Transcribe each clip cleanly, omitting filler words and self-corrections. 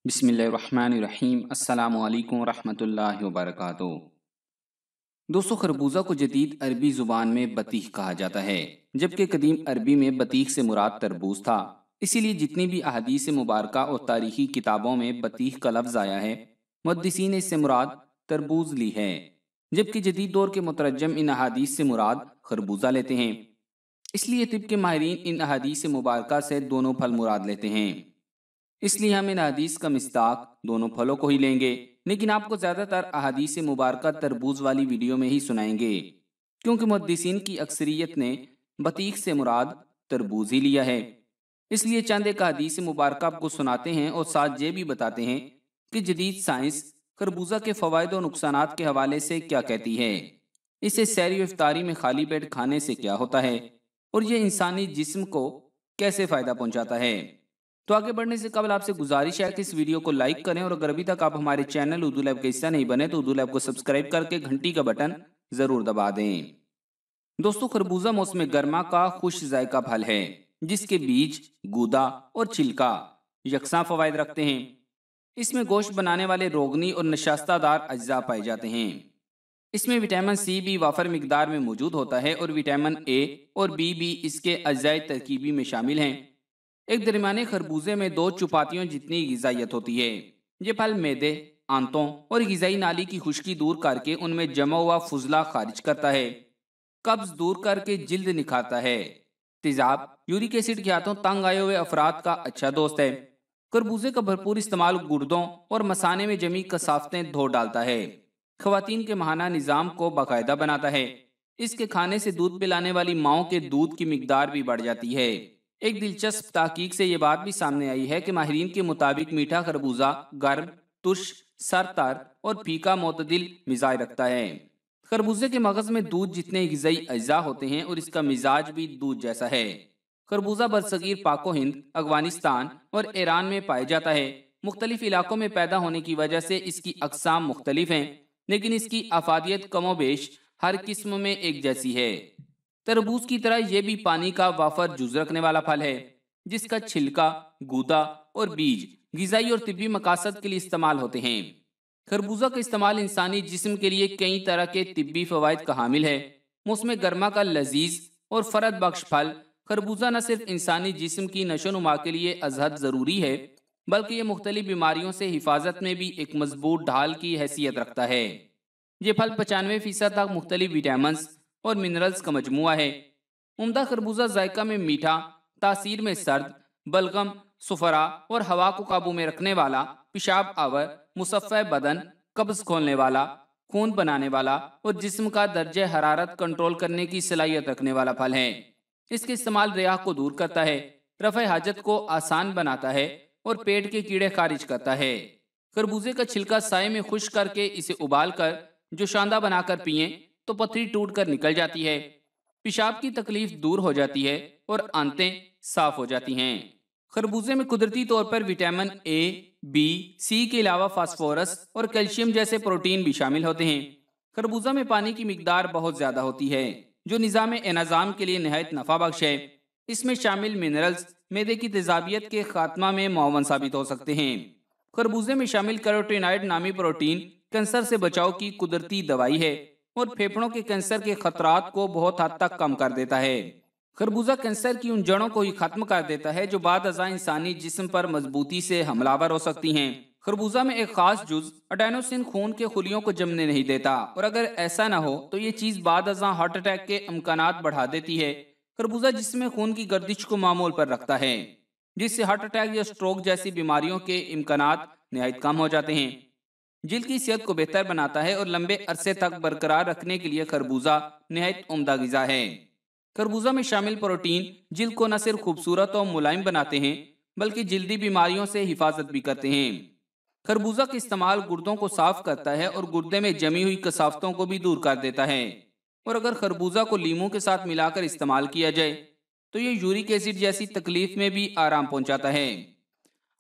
بسم اللہ الرحمن الرحیم۔ السلام علیکم ورحمۃ اللہ وبرکاتہ۔ دوستو، خربوزہ کو جدید عربی زبان میں بطیخ کہا جاتا ہے، جبکہ قدیم عربی میں بطیخ سے مراد تربوز تھا۔ اسی لیے جتنی بھی احادیث مبارکہ اور تاریخی کتابوں میں بطیخ کا لفظ آیا ہے، محدثین نے اس سے مراد تربوز لی ہے، جبکہ جدید دور کے مترجم ان احادیث سے مراد خربوزہ لیتے ہیں۔ اس لیے طب کے ماہرین ان احادیث مبارکہ سے دونوں پھل مراد لیتے ہیں۔ اس لیے ہم ان احادیث کا مصداق دونوں پھلوں کو ہی لیں گے، لیکن آپ کو زیادہ تر احادیث مبارکہ تربوز والی ویڈیو میں ہی سنائیں گے، کیونکہ محدثین کی اکثریت نے بطیخ سے مراد تربوز ہی لیا ہے۔ اس لیے چند ایک احادیث مبارکہ آپ کو سناتے ہیں اور ساتھ یہ بھی بتاتے ہیں کہ جدید سائنس خربوزہ کے فوائد و نقصانات کے حوالے سے کیا کہتی ہے، اسے سحری و افطاری میں خالی پیٹ کھانے سے کیا ہوتا ہے، اور یہ انسانی جسم کو کیسے فائدہ پہنچاتا ہے۔ تو آگے بڑھنے سے قبل آپ سے گزارش ہے کہ اس ویڈیو کو لائک کریں، اور اگر ابھی تک آپ ہمارے چینل اردو لیب کا حصہ نہیں بنے تو اردو لیب کو سبسکرائب کر کے گھنٹی کا بٹن ضرور دبا دیں۔ دوستو، خربوزہ موسم گرما کا خوش ذائقہ پھل ہے، جس کے بیج، گودا اور چھلکا یکساں فوائد رکھتے ہیں۔ اس میں گوشت بنانے والے روغنی اور نشاستہ دار اجزاء پائے جاتے ہیں۔ اس میں وٹامن سی بھی وافر مقدار میں موجود ہوتا ہے، اور وٹامن اے اور بی بھی اس کے اجزاء ترکیبی میں شامل ہیں۔ ایک درمیانے خربوزے میں 2 چپاتیوں جتنی غذائیت ہوتی ہے۔ یہ پھل معدے، آنتوں اور غذائی نالی کی خشکی دور کر کے ان میں جمع ہوا فضلہ خارج کرتا ہے، قبض دور کر کے جلد نکھارتا ہے، تیزاب، یورک ایسڈ کے ہاتھوں تنگ آئے ہوئے افراد کا اچھا دوست ہے۔ خربوزے کا بھرپور استعمال گردوں اور مثانے میں جمی کثافتیں دھو ڈالتا ہے، خواتین کے ماہانہ نظام کو باقاعدہ بناتا ہے۔ اس کے کھانے سے دودھ پلانے والی ماؤں کے دودھ کی مقدار بھی بڑھ جاتی ہے۔ ایک دلچسپ تحقیق سے یہ بات بھی سامنے آئی ہے کہ ماہرین کے مطابق میٹھا خربوزہ گرم، ترش، سرتر اور پھیکا معتدل مزاج رکھتا ہے۔ خربوزے کے مغز میں دودھ جتنے غذائی اجزاء ہوتے ہیں، اور اس کا مزاج بھی دودھ جیسا ہے۔ خربوزہ برصغیر پاک و ہند، افغانستان اور ایران میں پایا جاتا ہے۔ مختلف علاقوں میں پیدا ہونے کی وجہ سے اس کی اقسام مختلف ہیں، لیکن اس کی افادیت کم و بیش ہر قسم میں ایک جیسی ہے۔ تربوز کی طرح یہ بھی پانی کا وافر جز رکھنے والا پھل ہے، جس کا چھلکا، گودا اور بیج غذائی اور طبی مقاصد کے لیے استعمال ہوتے ہیں۔ خربوزہ کا استعمال انسانی جسم کے لیے کئی طرح کے طبی فوائد کا حامل ہے۔ موسم گرما کا لذیذ اور فرد بخش پھل خربوزہ نہ صرف انسانی جسم کی نشو و نما کے لیے ازحد ضروری ہے، بلکہ یہ مختلف بیماریوں سے حفاظت میں بھی ایک مضبوط ڈھال کی حیثیت رکھتا ہے۔ یہ پھل 95% تک مختلف وٹامنز اور منرلز کا مجموعہ ہے۔ عمدہ خربوزہ ذائقہ میں میٹھا، تاثیر میں سرد، بلغم، صفرا اور ہوا کو قابو میں رکھنے والا، پیشاب آور، مصفح بدن، قبض کھولنے والا، خون بنانے والا اور جسم کا درجہ حرارت کنٹرول کرنے کی صلاحیت رکھنے والا پھل ہے۔ اس کے استعمال ریاح کو دور کرتا ہے، رفع حاجت کو آسان بناتا ہے اور پیٹ کے کیڑے خارج کرتا ہے۔ خربوزے کا چھلکا سائے میں خشک کر کے اسے ابال کر جوشاندہ بنا کر پئیں تو پتھری ٹوٹ کر نکل جاتی ہے، پیشاب کی تکلیف دور ہو جاتی ہے اور آنتیں صاف ہو جاتی ہیں۔ خربوزے میں قدرتی طور پر وٹامن اے، بی، سی کے علاوہ فاسفورس اور کیلشیم جیسے پروٹین بھی شامل ہوتے ہیں۔ خربوزہ میں پانی کی مقدار بہت زیادہ ہوتی ہے، جو نظام انہضام کے لیے نہایت نفع بخش ہے۔ اس میں شامل منرلز معدے کی تیزابیت کے خاتمہ میں معاون ثابت ہو سکتے ہیں۔ خربوزے میں شامل کیروٹینائڈ نامی پروٹین کینسر سے بچاؤ کی قدرتی دوائی ہے اور پھیپھڑوں کے کینسر کے خطرات کو بہت حد تک کم کر دیتا ہے۔ خربوزہ کینسر کی ان جڑوں کو ہی ختم کر دیتا ہے جو بعد ازاں انسانی جسم پر مضبوطی سے حملہ آور ہو سکتی ہیں۔ خربوزہ میں ایک خاص جز اڈینوسن خون کے خلیوں کو جمنے نہیں دیتا، اور اگر ایسا نہ ہو تو یہ چیز بعد ازاں ہارٹ اٹیک کے امکانات بڑھا دیتی ہے۔ خربوزہ جسم میں خون کی گردش کو معمول پر رکھتا ہے، جس سے ہارٹ اٹیک یا سٹروک جیسی بیماریوں کے امکانات نہایت کم ہو جاتے ہیں۔ جلد کی صحت کو بہتر بناتا ہے اور لمبے عرصے تک برقرار رکھنے کے لیے خربوزہ نہایت عمدہ غذا ہے۔ خربوزہ میں شامل پروٹین جلد کو نہ صرف خوبصورت اور ملائم بناتے ہیں، بلکہ جلدی بیماریوں سے حفاظت بھی کرتے ہیں۔ خربوزہ کا استعمال گردوں کو صاف کرتا ہے اور گردے میں جمی ہوئی کثافتوں کو بھی دور کر دیتا ہے، اور اگر خربوزہ کو لیموں کے ساتھ ملا کر استعمال کیا جائے تو یہ یورک ایسڈ جیسی تکلیف میں بھی آرام پہنچاتا ہے۔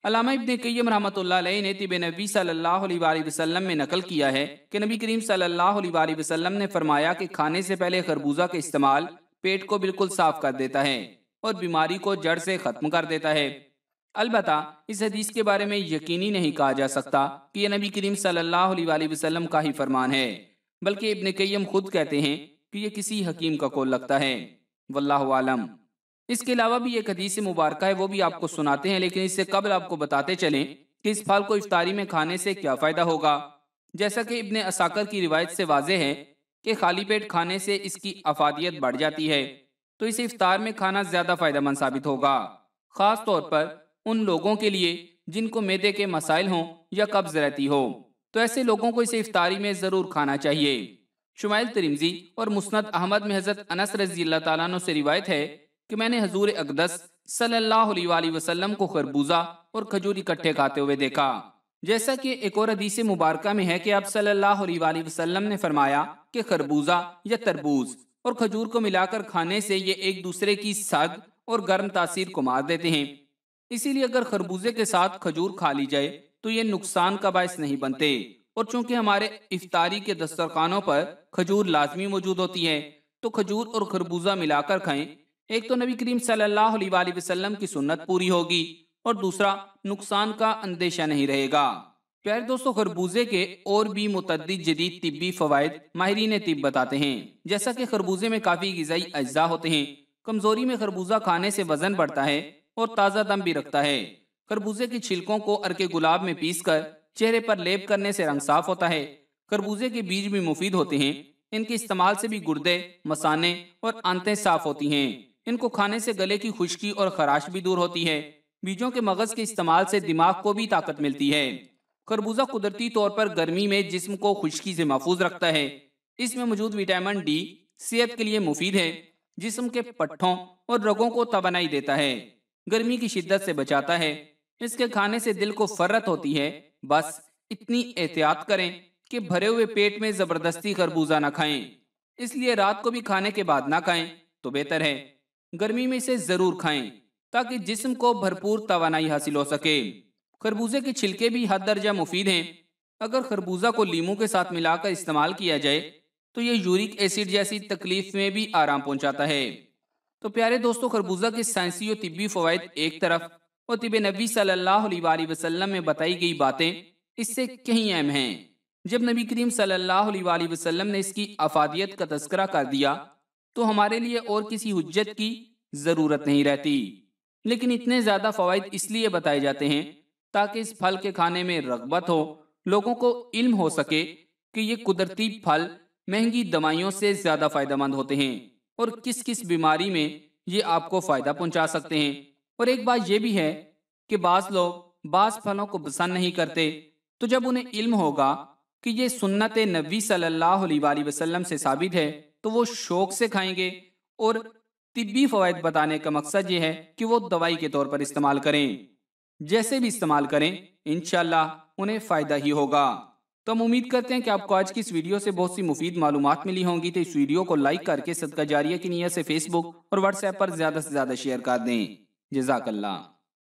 علامہ ابن قیم رحمۃ اللہ علیہ نے طب نبی صلی اللہ علیہ وآلہ وسلم میں نقل کیا ہے کہ نبی کریم صلی اللہ علیہ وآلہ وسلم نے فرمایا کہ کھانے سے پہلے خربوزہ کا استعمال پیٹ کو بالکل صاف کر دیتا ہے اور بیماری کو جڑ سے ختم کر دیتا ہے۔ البتہ اس حدیث کے بارے میں یقینی نہیں کہا جا سکتا کہ یہ نبی کریم صلی اللہ علیہ وآلہ وسلم کا ہی فرمان ہے، بلکہ ابن قیم خود کہتے ہیں کہ یہ کسی حکیم کا قول لگتا ہے، واللہ عالم۔ اس کے علاوہ بھی ایک حدیث مبارکہ ہے، وہ بھی آپ کو سناتے ہیں، لیکن اس سے قبل آپ کو بتاتے چلیں کہ اس پھل کو افطاری میں کھانے سے کیا فائدہ ہوگا۔ جیسا کہ ابن عساکر کی روایت سے واضح ہے کہ خالی پیٹ کھانے سے اس کی افادیت بڑھ جاتی ہے، تو اسے افطار میں کھانا زیادہ فائدہ مند ثابت ہوگا، خاص طور پر ان لوگوں کے لیے جن کو معدے کے مسائل ہوں یا قبض رہتی ہو، تو ایسے لوگوں کو اسے افطاری میں ضرور کھانا چاہیے۔ شمائل ترمذی اور مسند احمد میں حضرت انس رضی اللہ تعالیٰ عنہ سے روایت ہے کہ میں نے حضور اقدس صلی اللہ علیہ وآلہ وسلم کو خربوزہ اور کھجور اکٹھے کھاتے ہوئے دیکھا۔ جیسا کہ ایک اور حدیث مبارکہ میں ہے کہ آپ صلی اللہ علیہ وآلہ وسلم نے فرمایا کہ خربوزہ یا تربوز اور کھجور کو ملا کر کھانے سے یہ ایک دوسرے کی سرد اور گرم تاثیر کو مار دیتے ہیں، اسی لیے اگر خربوزے کے ساتھ کھجور کھا لی جائے تو یہ نقصان کا باعث نہیں بنتے، اور چونکہ ہمارے افطاری کے دسترخوانوں پر کھجور لازمی موجود ہوتی ہے تو کھجور اور خربوزہ ملا کر کھائیں، ایک تو نبی کریم صلی اللہ علیہ وآلہ وسلم کی سنت پوری ہوگی اور دوسرا نقصان کا اندیشہ نہیں رہے گا۔ پیارے دوستو، خربوزے کے اور بھی متعدد جدید طبی فوائد ماہرین طب بتاتے ہیں، جیسا کہ خربوزے میں کافی غذائی اجزاء ہوتے ہیں۔ کمزوری میں خربوزہ کھانے سے وزن بڑھتا ہے اور تازہ دم بھی رکھتا ہے۔ خربوزے کی چھلکوں کو ارک گلاب میں پیس کر چہرے پر لیپ کرنے سے رنگ صاف ہوتا ہے۔ خربوزے کے بیج بھی مفید ہوتے ہیں، ان کے استعمال سے بھی گردے، مثانے اور آنتیں صاف ہوتی ہیں۔ ان کو کھانے سے گلے کی خشکی اور خراش بھی دور ہوتی ہے۔ بیجوں کے مغز کے استعمال سے دماغ کو بھی طاقت ملتی ہے۔ خربوزہ قدرتی طور پر گرمی میں جسم کو خشکی سے محفوظ رکھتا ہے۔ اس میں موجود وٹامن ڈی صحت کے لیے مفید ہے، جسم کے پٹھوں اور رگوں کو توانائی دیتا ہے، گرمی کی شدت سے بچاتا ہے۔ اس کے کھانے سے دل کو فرت ہوتی ہے، بس اتنی احتیاط کریں کہ بھرے ہوئے پیٹ میں زبردستی خربوزہ نہ کھائیں، اس لیے رات کو بھی کھانے کے بعد نہ کھائیں تو بہتر ہے۔ گرمی میں اسے ضرور کھائیں تاکہ جسم کو بھرپور توانائی حاصل ہو سکے۔ خربوزے کے چھلکے بھی حد درجہ مفید ہیں۔ اگر خربوزہ کو لیموں کے ساتھ ملا کر استعمال کیا جائے تو یہ یورک ایسڈ جیسی تکلیف میں بھی آرام پہنچاتا ہے۔ تو پیارے دوستو، خربوزہ کے سائنسی و طبی فوائد ایک طرف اور طب نبی صلی اللہ علیہ وآلہ وسلم میں بتائی گئی باتیں اس سے کہیں اہم ہیں۔ جب نبی کریم صلی اللہ علیہ وآلہ وسلم نے اس کی افادیت کا تذکرہ کر دیا تو ہمارے لیے اور کسی حجت کی ضرورت نہیں رہتی، لیکن اتنے زیادہ فوائد اس لیے بتائے جاتے ہیں تاکہ اس پھل کے کھانے میں رغبت ہو، لوگوں کو علم ہو سکے کہ یہ قدرتی پھل مہنگی دوائیوں سے زیادہ فائدہ مند ہوتے ہیں اور کس کس بیماری میں یہ آپ کو فائدہ پہنچا سکتے ہیں۔ اور ایک بات یہ بھی ہے کہ بعض لوگ بعض پھلوں کو پسند نہیں کرتے، تو جب انہیں علم ہوگا کہ یہ سنت نبی صلی اللہ علیہ وآلہ وسلم سے ثابت ہے تو وہ شوق سے کھائیں گے، اور طبی فوائد بتانے کا مقصد یہ ہے کہ وہ دوائی کے طور پر استعمال کریں۔ جیسے بھی استعمال کریں انشاءاللہ انہیں فائدہ ہی ہوگا۔ تو ہم امید کرتے ہیں کہ آپ کو آج کی اس ویڈیو سے بہت سی مفید معلومات ملی ہوں گی، تو اس ویڈیو کو لائک کر کے صدقہ جاریہ کی نیت سے فیس بک اور واٹس ایپ پر زیادہ سے زیادہ شیئر کر دیں۔ جزاک اللہ۔